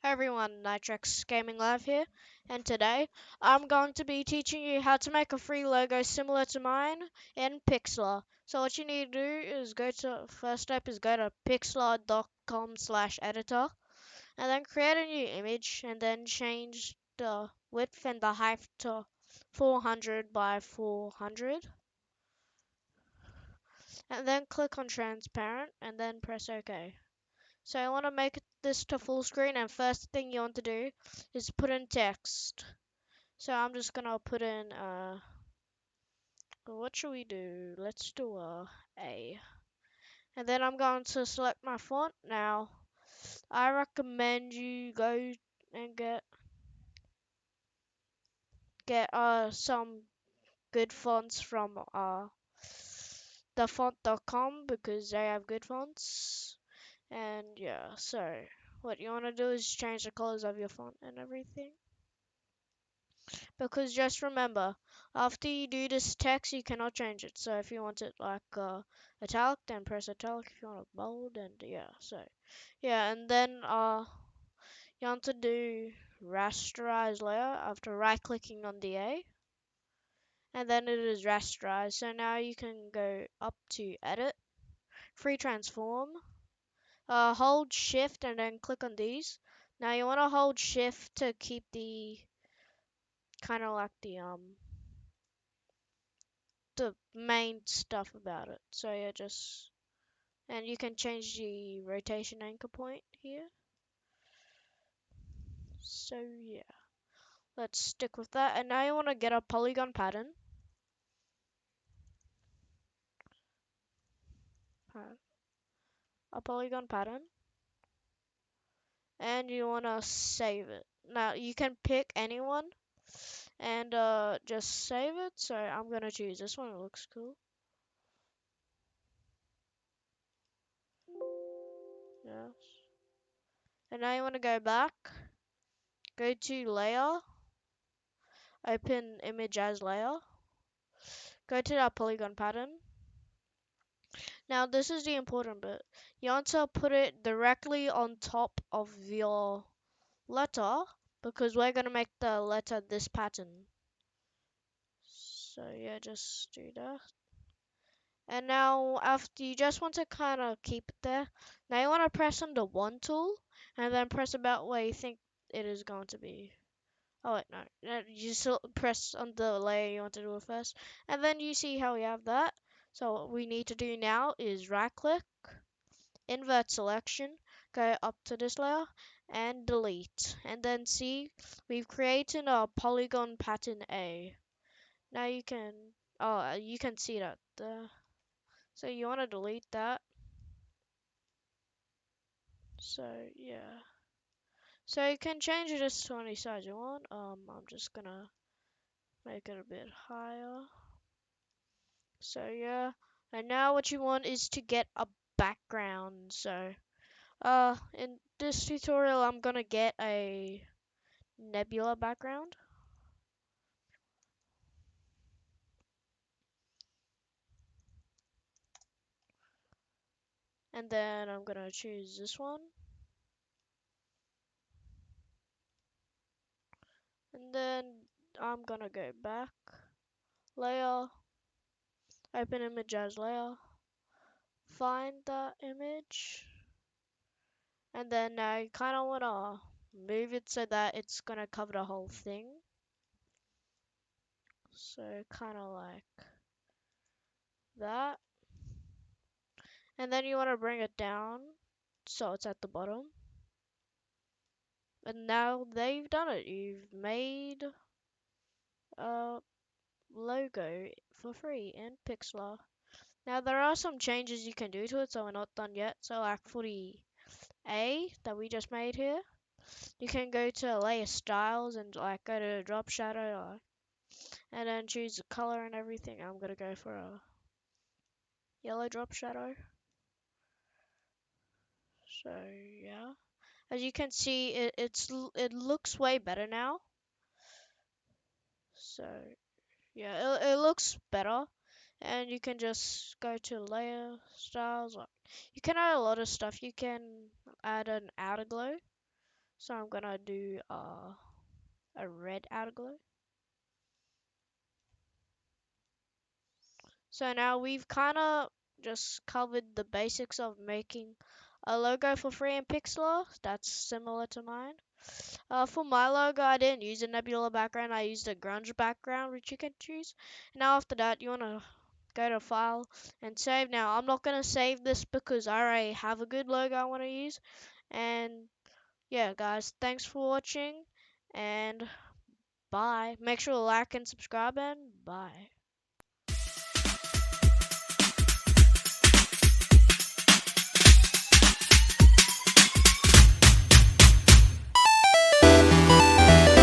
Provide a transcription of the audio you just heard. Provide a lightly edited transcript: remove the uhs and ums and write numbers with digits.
Hey everyone, Nitrex Gaming Live here, and today I'm going to be teaching you how to make a free logo similar to mine in Pixlr. So what you need to do is first step is go to pixlr.com/editor, and then create a new image, and then change the width and the height to 400 by 400, and then click on transparent, and then press OK. So I want to make this to full screen, and first thing you want to do is put in text. So I'm just gonna put in what should we do? Let's do A. And then I'm going to select my font. Now I recommend you go and get some good fonts from the font.com because they have good fonts. And yeah, so what you want to do is change the colors of your font and everything. Because just remember, after you do this text, you cannot change it. So if you want it like italic, then press italic. If you want it bold, and yeah, so yeah, and then you want to do rasterize layer after right clicking on the A, and then it is rasterize. So now you can go up to edit, free transform, hold shift and then click on these. Now you want to hold shift to keep the kind of like the main stuff about it. So yeah, just and you can change the rotation anchor point here. So yeah, let's stick with that. And now you want to get a polygon pattern, and you want to save it. Now you can pick anyone and just save it. So I'm gonna choose this one. It looks cool. Yes. And now you want to go back, go to layer, open image as layer, go to that polygon pattern. Now this is the important bit. You want to put it directly on top of your letter because we're going to make the letter this pattern. So yeah, just do that. And now after you just want to kind of keep it there. Now you want to press on the 1 tool and then press about where you think it is going to be. Oh wait, no. You still press on the layer you want to do it first. And then you see how we have that. So what we need to do now is right click, invert selection, go up to this layer and delete. And then see, we've created a polygon pattern A. Now you can see that there. So you want to delete that. So yeah. So you can change this to any size you want. I'm just gonna make it a bit higher. So yeah. And now what you want is to get a background. So in this tutorial I'm gonna get a nebula background. And then I'm gonna choose this one. And then I'm gonna go back, layer, open image as layer, find that image, and then I kinda wanna move it so that it's gonna cover the whole thing. So kinda like that. And then you wanna bring it down so it's at the bottom. And now they've done it. You've made a logo for free in Pixlr. Now there are some changes you can do to it, so we're not done yet. So like for the A that we just made here, you can go to layer styles and like go to drop shadow and then choose the color and everything. I'm gonna go for a yellow drop shadow. So yeah, as you can see, it looks way better now. So yeah, it looks better. And you can just go to layer styles. You can add a lot of stuff. You can add an outer glow. So I'm gonna do a red outer glow. So now we've kind of just covered the basics of making a logo for free in Pixlr. That's similar to mine. For my logo, I didn't use a nebula background. I used a grunge background, which you can choose. Now after that, you want to go to File and Save. Now I'm not going to save this because I already have a good logo I want to use. And yeah, guys, thanks for watching and bye. Make sure to like and subscribe and bye.